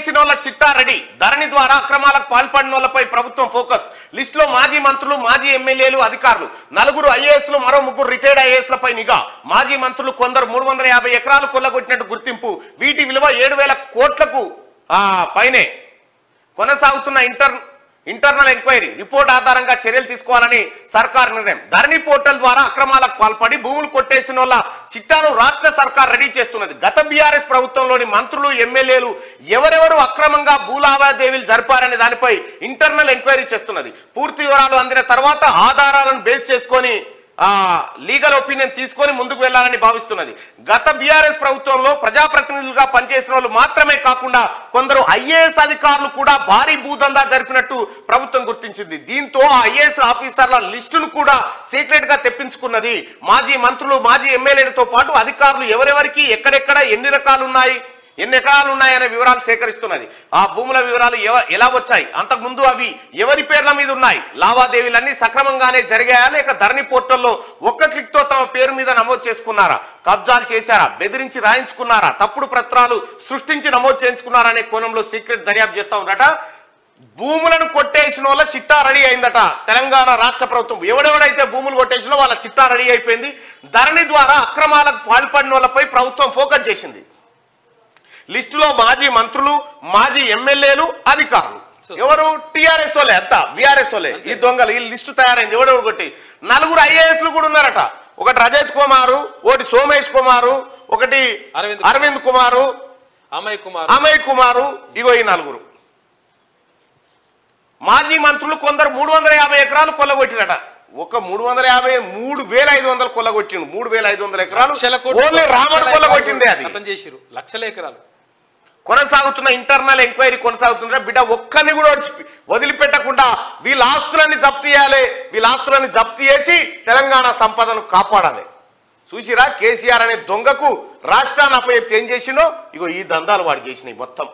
కొట్టేసినోళ్ల చిట్టా రెడీ. ధరణి ద్వారా అక్రమాలకు పాల్పడినోళ్లపై ప్రభుత్వం ఫోకస్. లిస్టులో మాజీ మంత్రులు, మాజీ ఎమ్మెల్యేలు, అధికారులు. 4 ఐఏఎస్లు, మరో 3 రిటైర్డ్ ఐఏఎస్లపై నిఘా. మాజీ మంత్రులు కొందరు 350 ఎకరాలు కొల్లగొట్టినట్టు గుర్తింపు. వీటి విలువ 7,000 కోట్లకు పైనే. కొనసాగుతున్న ఇంటర్నల్ ఎంక్వైరీ రిపోర్ట్ ఆధారంగా చర్యలు తీసుకోవాలని సర్కార్ నిర్ణయం. ధరణి పోర్టల్ ద్వారా అక్రమాలకు పాల్పడి భూములు కొట్టేసిన వాళ్ళ చిట్టాను రాష్ట్ర సర్కార్ రెడీ చేస్తున్నది. గత బీఆర్ఎస్ ప్రభుత్వంలోని మంత్రులు, ఎమ్మెల్యేలు ఎవరెవరు అక్రమంగా భూ లావాదేవీలు జరిపారనే దానిపై ఇంటర్నల్ ఎంక్వైరీ చేస్తున్నది. పూర్తి వివరాలు అందిన తర్వాత ఆధారాలను బేస్ చేసుకొని లీగల్ ఒపీనియన్ తీసుకొని ముందుకు వెళ్లాలని భావిస్తున్నది. గత బీఆర్ఎస్ ప్రభుత్వంలో ప్రజాప్రతినిధులుగా పనిచేసిన వాళ్ళు మాత్రమే కాకుండా కొందరు ఐఏఎస్ అధికారులు కూడా భారీ భూదందా జరిపినట్టు ప్రభుత్వం గుర్తించింది. దీంతో ఆ ఐఏఎస్ ఆఫీసర్ల లిస్టును కూడా సీక్రెట్ గా తెప్పించుకున్నది. మాజీ మంత్రులు, మాజీ ఎమ్మెల్యేలతో పాటు అధికారులు ఎవరెవరికి ఎక్కడెక్కడ ఎన్ని ఎకరాలు ఉన్నాయనే వివరాలు సేకరిస్తున్నది. ఆ భూముల వివరాలు ఎలా వచ్చాయి, అంతకుముందు అవి ఎవరి పేర్ల మీద ఉన్నాయి, లావాదేవీలన్నీ సక్రమంగానే జరిగాయా, లేక ధరణి పోర్టల్లో ఒక్క క్లిక్ తో తమ పేరు మీద నమోదు చేసుకున్నారా, కబ్జాలు చేశారా, బెదిరించి రాయించుకున్నారా, తప్పుడు పత్రాలు సృష్టించి నమోదు చేయించుకున్నారా అనే కోణంలో సీక్రెట్ దర్యాప్తు చేస్తా ఉందట. భూములను కొట్టేసిన వాళ్ళ చిట్టా రెడీ అయిందట. తెలంగాణ రాష్ట్ర ప్రభుత్వం ఎవడెవడైతే భూములు కొట్టేసినో వాళ్ళ చిట్టా రెడీ అయిపోయింది. ధరణి ద్వారా అక్రమాలకు పాల్పడిన వాళ్ళపై ప్రభుత్వం ఫోకస్ చేసింది. లిస్టులో మాజీ మంత్రులు, మాజీ ఎమ్మెల్యేలు, అధికారులు. ఎవరు? టీఆర్ఎస్ వాళ్ళే, అంతా బీఆర్ఎస్ వాళ్ళే. ఈ దొంగలు ఈ లిస్టు తయారైంది. ఎవడెవడు కొట్టి 4 ఐఏఎస్లు కూడా ఉన్నారట. ఒకటి రజత్ కుమారు, ఒకటి సోమేష్ కుమారు, ఒకటి అరవింద్ కుమారు, అమయ్ కుమారు. ఇగో ఈ 4 మాజీ మంత్రులు కొందరు 350 ఎకరాలు కొల్లగొట్టినట. ఒక 350 3,500 కొల్లగొట్టిండు. 3,500 ఎకరాలు ఓన్లీ రామడు కొల్లగొట్టిందే. అది లక్షల ఎకరాలు. కొనసాగుతున్న ఇంటర్నల్ ఎంక్వైరీ కొనసాగుతుందా బిడ్డ. ఒక్కరిని కూడా వదిలిపెట్టకుండా వీళ్ళ ఆస్తులన్నీ జప్తు చేయాలి. వీళ్ళ ఆస్తులన్నీ జప్తు చేసి తెలంగాణ సంపదను కాపాడాలి. చూసిరా కేసీఆర్ అనే దొంగకు రాష్ట్రాన్ని అప్పచెప్తే ఏం చేసినో ఇగో ఈ దందాలు వాడు చేసినాయి మొత్తం.